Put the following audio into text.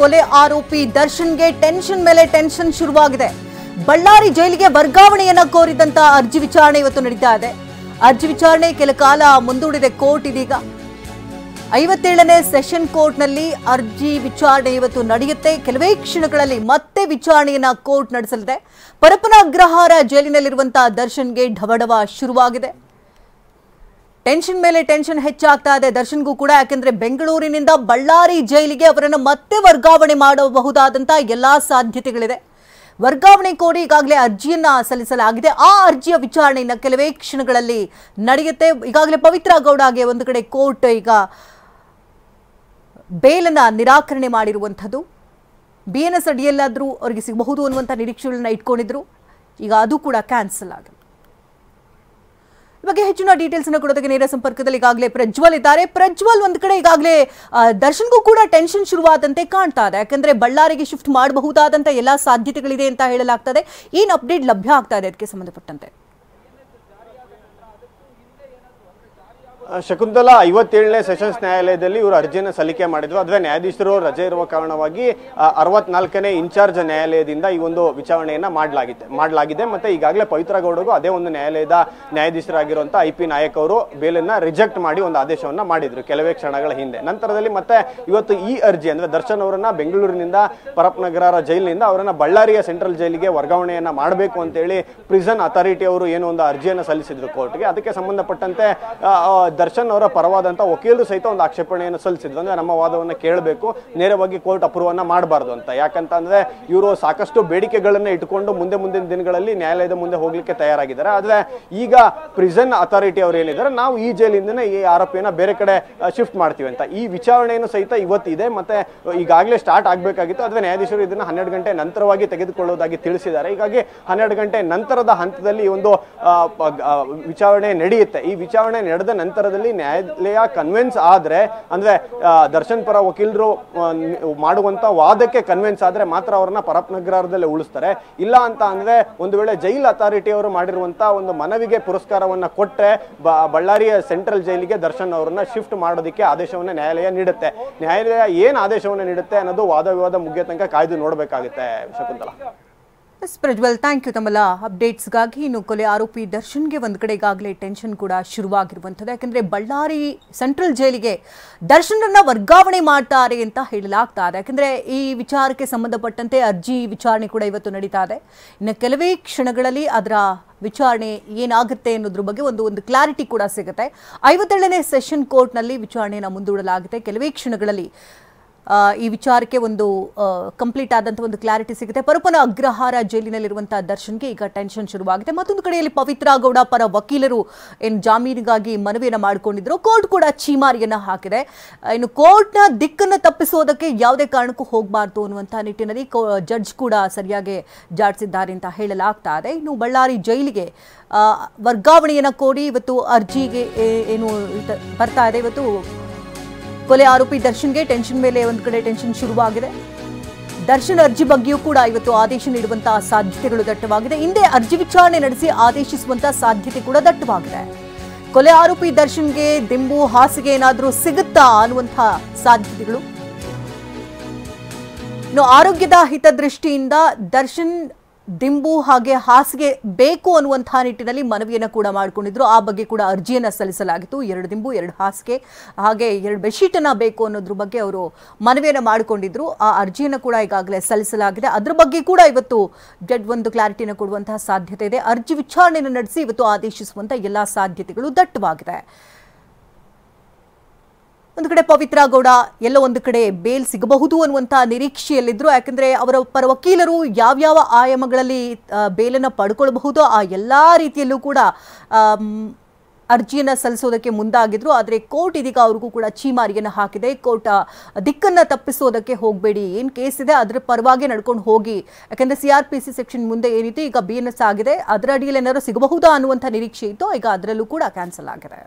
ಕೊಲೆ ಆರೋಪಿ ದರ್ಶನ್ಗೆ ಟೆನ್ಷನ್ ಮೇಲೆ ಟೆನ್ಷನ್ ಶುರುವಾಗಿದೆ. ಬಳ್ಳಾರಿ ಜೈಲಿಗೆ ವರ್ಗಾವಣೆಯನ್ನ ಕೋರಿದಂತ ಅರ್ಜಿ ವಿಚಾರಣೆ ಇವತ್ತು ನಡೀತಾ ಇದೆ. ಅರ್ಜಿ ವಿಚಾರಣೆ ಕೆಲ ಕಾಲ ಮುಂದೂಡಿದೆ ಕೋರ್ಟ್. ಇದೀಗ 57ನೇ ಸೆಷನ್ ಕೋರ್ಟ್ನಲ್ಲಿ ಅರ್ಜಿ ವಿಚಾರಣೆ ಇವತ್ತು ನಡೆಯುತ್ತೆ. ಕೆಲವೇ ಕ್ಷಣಗಳಲ್ಲಿ ಮತ್ತೆ ವಿಚಾರಣೆಯನ್ನ ಕೋರ್ಟ್ ನಡೆಸಲಿದೆ. ಪರಪ್ಪನ ಅಗ್ರಹಾರ ಜೈಲಿನಲ್ಲಿರುವಂತಹ ದರ್ಶನ್ಗೆ ಢವಢವ ಶುರುವಾಗಿದೆ. ಟೆನ್ಷನ್ ಮೇಲೆ ಟೆನ್ಷನ್ ಹೆಚ್ಚಾಗ್ತಾ ಇದೆ ದರ್ಶನ್ಗೂ ಕೂಡ. ಯಾಕೆಂದ್ರೆ ಬೆಂಗಳೂರಿನಿಂದ ಬಳ್ಳಾರಿ ಜೈಲಿಗೆ ಅವರನ್ನು ಮತ್ತೆ ವರ್ಗಾವಣೆ ಮಾಡಬಹುದಾದಂತಹ ಎಲ್ಲಾ ಸಾಧ್ಯತೆಗಳಿದೆ. ವರ್ಗಾವಣೆ ಕೋರಿ ಈಗಾಗಲೇ ಅರ್ಜಿಯನ್ನ ಸಲ್ಲಿಸಲಾಗಿದೆ. ಆ ಅರ್ಜಿಯ ವಿಚಾರಣೆಯನ್ನ ಕೆಲವೇ ಕ್ಷಣಗಳಲ್ಲಿ ನಡೆಯುತ್ತೆ. ಈಗಾಗಲೇ ಪವಿತ್ರ ಗೌಡಗೆ ಒಂದು ಕಡೆ ಕೋರ್ಟ್ ಈಗ ಬೇಲನ್ನ ನಿರಾಕರಣೆ ಮಾಡಿರುವಂಥದ್ದು. BNS ಅಡಿಯಲ್ಲಾದರೂ ಅವರಿಗೆ ಸಿಗಬಹುದು ಅನ್ನುವಂಥ ನಿರೀಕ್ಷೆಗಳನ್ನ ಇಟ್ಕೊಂಡಿದ್ರು. ಈಗ ಅದು ಕೂಡ ಕ್ಯಾನ್ಸಲ್ ಆಗಿದೆ. ಈ ಬಗ್ಗೆ ಹೆಚ್ಚಿನ ಡೀಟೇಲ್ಸ್ ಅನ್ನು ಕೊಡೋದಕ್ಕೆ ನೇರ ಸಂಪರ್ಕದಲ್ಲಿ ಈಗಾಗಲೇ ಪ್ರಜ್ವಲ್ ಇದ್ದಾರೆ. ಪ್ರಜ್ವಲ್, ಒಂದು ಕಡೆ ಈಗಾಗಲೇ ದರ್ಶನ್ಗೂ ಕೂಡ ಟೆನ್ಷನ್ ಶುರುವಾದಂತೆ ಕಾಣ್ತಾ ಇದೆ. ಯಾಕಂದ್ರೆ ಬಳ್ಳಾರಿಗೆ ಶಿಫ್ಟ್ ಮಾಡಬಹುದಾದಂತ ಎಲ್ಲಾ ಸಾಧ್ಯತೆಗಳಿದೆ ಅಂತ ಹೇಳಲಾಗ್ತದೆ. ಏನು ಅಪ್ಡೇಟ್ ಲಭ್ಯ ಆಗ್ತಾ ಇದೆ ಅದಕ್ಕೆ ಸಂಬಂಧಪಟ್ಟಂತೆ? ಶಕುಂತಲಾ, 57ನೇ ಸೆಷನ್ಸ್ ನ್ಯಾಯಾಲಯದಲ್ಲಿ ಇವರು ಅರ್ಜಿಯನ್ನು ಸಲ್ಲಿಕೆ ಮಾಡಿದ್ರು. ಅದುವೇ ನ್ಯಾಯಾಧೀಶರು ರಜೆ ಇರುವ ಕಾರಣವಾಗಿ 64ನೇ ಇನ್ಚಾರ್ಜ್ ನ್ಯಾಯಾಲಯದಿಂದ ಈ ಒಂದು ವಿಚಾರಣೆಯನ್ನ ಮಾಡಲಾಗಿದೆ. ಮತ್ತೆ ಈಗಾಗಲೇ ಪವಿತ್ರ ಗೌಡಗೂ ಅದೇ ಒಂದು ನ್ಯಾಯಾಲಯದ ನ್ಯಾಯಾಧೀಶರಾಗಿರುವಂತ IP ನಾಯಕ್ ಅವರು ಬೇಲನ್ನ ರಿಜೆಕ್ಟ್ ಮಾಡಿ ಒಂದು ಆದೇಶವನ್ನ ಮಾಡಿದ್ರು ಕೆಲವೇ ಕ್ಷಣಗಳ ಹಿಂದೆ. ನಂತರದಲ್ಲಿ ಮತ್ತೆ ಇವತ್ತು ಈ ಅರ್ಜಿ ಅಂದ್ರೆ ದರ್ಶನ್ ಅವರನ್ನ ಬೆಂಗಳೂರಿನಿಂದ ಪರಪ್ಪನಗರ ಜೈಲಿನಿಂದ ಅವರನ್ನ ಬಳ್ಳಾರಿಯ ಸೆಂಟ್ರಲ್ ಜೈಲಿಗೆ ವರ್ಗಾವಣೆಯನ್ನ ಮಾಡಬೇಕು ಅಂತ ಹೇಳಿ ಪ್ರಿಸನ್ ಅಥಾರಿಟಿ ಅವರು ಏನು ಒಂದು ಅರ್ಜಿಯನ್ನು ಸಲ್ಲಿಸಿದ್ರು ಕೋರ್ಟ್ಗೆ. ಅದಕ್ಕೆ ಸಂಬಂಧಪಟ್ಟಂತೆ ದರ್ಶನ್ ಅವರ ಪರವಾದಂತ ವಕೀಲರು ಸಹಿತ ಒಂದು ಆಕ್ಷೇಪಣೆಯನ್ನು ಸಲ್ಲಿಸಿದ್ರು. ಅಂದ್ರೆ ನಮ್ಮ ವಾದವನ್ನ ಕೇಳಬೇಕು, ನೇರವಾಗಿ ಕೋರ್ಟ್ ಅಪ್ರೂವನ್ನ ಮಾಡಬಾರ್ದು ಅಂತ. ಯಾಕಂತ ಅಂದ್ರೆ ಇವರು ಸಾಕಷ್ಟು ಬೇಡಿಕೆಗಳನ್ನ ಇಟ್ಟುಕೊಂಡು ಮುಂದಿನ ದಿನಗಳಲ್ಲಿ ನ್ಯಾಯಾಲಯದ ಮುಂದೆ ಹೋಗ್ಲಿಕ್ಕೆ ತಯಾರಾಗಿದ್ದಾರೆ. ಆದ್ರೆ ಈಗ ಪ್ರಿಸನ್ ಅಥಾರಿಟಿ ಅವರು ಏನಿದ್ದಾರೆ, ನಾವು ಈ ಜೈಲಿಂದನೇ ಈ ಆರೋಪಿಯನ್ನ ಬೇರೆ ಕಡೆ ಶಿಫ್ಟ್ ಮಾಡ್ತೀವಿ ಅಂತ ಈ ವಿಚಾರಣೆಯನ್ನು ಸಹಿತ ಇವತ್ತಿದೆ. ಮತ್ತೆ ಈಗಾಗಲೇ ಸ್ಟಾರ್ಟ್ ಆಗ್ಬೇಕಾಗಿತ್ತು. ಆದ್ರೆ ನ್ಯಾಯಾಧೀಶರು ಇದನ್ನ 12 ಗಂಟೆ ನಂತರವಾಗಿ ತೆಗೆದುಕೊಳ್ಳುವುದಾಗಿ ತಿಳಿಸಿದ್ದಾರೆ. ಹೀಗಾಗಿ 12 ಗಂಟೆ ನಂತರದ ಹಂತದಲ್ಲಿ ಈ ಒಂದು ವಿಚಾರಣೆ ನಡೆಯುತ್ತೆ. ಈ ವಿಚಾರಣೆ ನಡೆದ ನಂತರದಲ್ಲಿ ನ್ಯಾಯಾಲಯ ಕನ್ವಿನ್ಸ್ ಆದ್ರೆ, ಅಂದ್ರೆ ದರ್ಶನ್ ಪರ ವಕೀಲರು ಮಾಡುವಂತ ವಾದಕ್ಕೆ ಕನ್ವಿನ್ಸ್ ಆದ್ರೆ ಮಾತ್ರ ಅವರನ್ನ ಪರಪ್ಪನಗರದಲ್ಲಿ ಉಳಿಸ್ತಾರೆ. ಇಲ್ಲ ಅಂತ ಅಂದ್ರೆ ಒಂದು ವೇಳೆ ಜೈಲ್ ಅಥಾರಿಟಿ ಅವರು ಮಾಡಿರುವಂತ ಒಂದು ಮನವಿಗೆ ಪುರಸ್ಕಾರವನ್ನ ಕೊಟ್ರೆ ಬಳ್ಳಾರಿಯ ಸೆಂಟ್ರಲ್ ಜೈಲಿಗೆ ದರ್ಶನ್ ಅವರನ್ನ ಶಿಫ್ಟ್ ಮಾಡೋದಕ್ಕೆ ಆದೇಶವನ್ನ ನ್ಯಾಯಾಲಯ ನೀಡುತ್ತೆ. ನ್ಯಾಯಾಲಯ ಏನ್ ಆದೇಶವನ್ನ ನೀಡುತ್ತೆ ಅನ್ನೋದು ವಾದ ವಿವಾದ ಮುಗಿಯೋ ತನಕ ಕಾಯ್ದು ನೋಡ್ಬೇಕಾಗುತ್ತೆ. ಶಕುಂತಲಾ, ಪ್ರಜ್ವಲ್, ಥ್ಯಾಂಕ್ ಯು ತಮ್ಮೆಲ್ಲ ಅಪ್ಡೇಟ್ಸ್ಗಾಗಿ. ಇನ್ನು ಕೊಲೆ ಆರೋಪಿ ದರ್ಶನ್ಗೆ ಒಂದು ಕಡೆ ಈಗಾಗಲೇ ಟೆನ್ಷನ್ ಕೂಡ ಶುರುವಾಗಿರುವಂಥದ್ದು. ಯಾಕಂದರೆ ಬಳ್ಳಾರಿ ಸೆಂಟ್ರಲ್ ಜೈಲಿಗೆ ದರ್ಶನನ್ನ ವರ್ಗಾವಣೆ ಮಾಡ್ತಾರೆ ಅಂತ ಹೇಳಲಾಗ್ತಾ ಇದೆ. ಯಾಕಂದರೆ ಈ ವಿಚಾರಕ್ಕೆ ಸಂಬಂಧಪಟ್ಟಂತೆ ಅರ್ಜಿ ವಿಚಾರಣೆ ಕೂಡ ಇವತ್ತು ನಡೀತಾ ಇದೆ. ಇನ್ನು ಕೆಲವೇ ಕ್ಷಣಗಳಲ್ಲಿ ಅದರ ವಿಚಾರಣೆ ಏನಾಗುತ್ತೆ ಅನ್ನೋದ್ರ ಬಗ್ಗೆ ಒಂದು ಕ್ಲಾರಿಟಿ ಕೂಡ ಸಿಗುತ್ತೆ. 57ನೇ ಸೆಷನ್ ಕೋರ್ಟ್ನಲ್ಲಿ ವಿಚಾರಣೆಯನ್ನು ಮುಂದೂಡಲಾಗಿದೆ. ಕೆಲವೇ ಕ್ಷಣಗಳಲ್ಲಿ ಈ ವಿಚಾರಕ್ಕೆ ಒಂದು ಕಂಪ್ಲೀಟ್ ಆದಂಥ ಒಂದು ಕ್ಲಾರಿಟಿ ಸಿಗುತ್ತೆ. ಪರಪ್ಪನ ಅಗ್ರಹಾರ ಜೈಲಿನಲ್ಲಿರುವಂತಹ ದರ್ಶನ್ಗೆ ಈಗ ಟೆನ್ಷನ್ ಶುರುವಾಗಿದೆ. ಮತ್ತೊಂದು ಕಡೆಯಲ್ಲಿ ಪವಿತ್ರ ಗೌಡ ಪರ ವಕೀಲರು ಏನು ಜಾಮೀನಿಗಾಗಿ ಮನವಿಯನ್ನು ಮಾಡಿಕೊಂಡಿದ್ರು. ಕೋರ್ಟ್ ಕೂಡ ಛೀಮಾರಿಯನ್ನ ಹಾಕಿದೆ. ಇನ್ನು ಕೋರ್ಟ್ನ ದಿಕ್ಕನ್ನು ತಪ್ಪಿಸೋದಕ್ಕೆ ಯಾವುದೇ ಕಾರಣಕ್ಕೂ ಹೋಗಬಾರ್ದು ಅನ್ನುವಂಥ ನಿಟ್ಟಿನಲ್ಲಿ ಜಡ್ಜ್ ಕೂಡ ಸರಿಯಾಗಿ ಜಾಡಿಸಿದ್ದಾರೆ ಅಂತ ಹೇಳಲಾಗ್ತಾ ಇದೆ. ಇನ್ನು ಬಳ್ಳಾರಿ ಜೈಲಿಗೆ ವರ್ಗಾವಣೆಯನ್ನು ಕೋರಿ ಇವತ್ತು ಅರ್ಜಿಗೆ ಏನು ಬರ್ತಾ ಇದೆ. ಇವತ್ತು ಕೊಲೆ ಆರೋಪಿ ದರ್ಶನ್ಗೆ ಟೆನ್ಷನ್ ಮೇಲೆ ಒಂದು ಕಡೆ ಟೆನ್ಷನ್ ಶುರುವಾಗಿದೆ. ದರ್ಶನ್ ಅರ್ಜಿ ಬಗ್ಗೆಯೂ ಕೂಡ ಇವತ್ತು ಆದೇಶ ನೀಡುವಂತಹ ಸಾಧ್ಯತೆಗಳು ದಟ್ಟವಾಗಿದೆ. ಹಿಂದೆ ಅರ್ಜಿ ವಿಚಾರಣೆ ನಡೆಸಿ ಆದೇಶಿಸುವಂತಹ ಸಾಧ್ಯತೆ ಕೂಡ ದಟ್ಟವಾಗಿದೆ. ಕೊಲೆ ಆರೋಪಿ ದರ್ಶನ್ಗೆ ದಿಂಬು ಹಾಸಿಗೆ ಏನಾದರೂ ಸಿಗುತ್ತಾ ಅನ್ನುವಂತಹ ಸಾಧ್ಯತೆಗಳು. ಇನ್ನು ಆರೋಗ್ಯದ ಹಿತದೃಷ್ಟಿಯಿಂದ ದರ್ಶನ್ ದಿಂಬು ಹಾಗೆ ಹಾಸಿಗೆ ಬೇಕು ಅನ್ನುವಂತಹ ನಿಟ್ಟಿನಲ್ಲಿ ಮನವಿಯನ್ನು ಕೂಡ ಮಾಡಿಕೊಂಡಿದ್ರು. ಆ ಬಗ್ಗೆ ಕೂಡ ಅರ್ಜಿಯನ್ನು ಸಲ್ಲಿಸಲಾಗಿತ್ತು. 2 ದಿಂಬು 2 ಹಾಸಿಗೆ ಹಾಗೆ 2 ಬೆಡ್ಶೀಟನ್ನು ಬೇಕು ಅನ್ನೋದ್ರ ಬಗ್ಗೆ ಅವರು ಮನವಿಯನ್ನು ಮಾಡಿಕೊಂಡಿದ್ರು. ಆ ಅರ್ಜಿಯನ್ನು ಕೂಡ ಈಗಾಗಲೇ ಸಲ್ಲಿಸಲಾಗಿದೆ. ಅದ್ರ ಬಗ್ಗೆ ಕೂಡ ಇವತ್ತು ಜಡ್ಜ್ ಒಂದು ಕ್ಲಾರಿಟಿಯನ್ನು ಕೊಡುವಂತಹ ಸಾಧ್ಯತೆ ಇದೆ. ಅರ್ಜಿ ವಿಚಾರಣೆಯನ್ನು ನಡೆಸಿ ಇವತ್ತು ಆದೇಶಿಸುವಂಥ ಎಲ್ಲ ಸಾಧ್ಯತೆಗಳು ದಟ್ಟವಾಗಿದೆ. ಒಂದು ಕಡೆ ಪವಿತ್ರ ಗೌಡ ಎಲ್ಲೋ ಒಂದು ಕಡೆ ಬೇಲ್ ಸಿಗಬಹುದು ಅನ್ನುವಂಥ ನಿರೀಕ್ಷೆಯಲ್ಲಿದ್ದರು. ಯಾಕಂದರೆ ಅವರ ಪರ ವಕೀಲರು ಯಾವ್ಯಾವ ಆಯಾಮಗಳಲ್ಲಿ ಬೇಲನ್ನು ಪಡ್ಕೊಳ್ಬಹುದು ಆ ಎಲ್ಲ ರೀತಿಯಲ್ಲೂ ಕೂಡ ಅರ್ಜಿಯನ್ನು ಸಲ್ಲಿಸೋದಕ್ಕೆ ಮುಂದಾಗಿದ್ರು. ಆದರೆ ಕೋರ್ಟ್ ಇದೀಗ ಅವ್ರಿಗೂ ಕೂಡ ಛೀಮಾರಿಯನ್ನು ಹಾಕಿದೆ. ಕೋರ್ಟ್ ದಿಕ್ಕನ್ನು ತಪ್ಪಿಸೋದಕ್ಕೆ ಹೋಗಬೇಡಿ, ಏನು ಕೇಸ್ ಇದೆ ಅದರ ಪರವಾಗಿ ನಡ್ಕೊಂಡು ಹೋಗಿ. ಯಾಕಂದರೆ CRPC ಸೆಕ್ಷನ್ ಮುಂದೆ ಏನಿತ್ತು ಈಗ BNS ಆಗಿದೆ, ಅದರ ಅಡಿಯಲ್ಲಿ ಏನಾದರೂ ಸಿಗಬಹುದಾ ಅನ್ನುವಂಥ ನಿರೀಕ್ಷೆ ಇತ್ತು. ಈಗ ಅದರಲ್ಲೂ ಕೂಡ ಕ್ಯಾನ್ಸಲ್ ಆಗಿದೆ.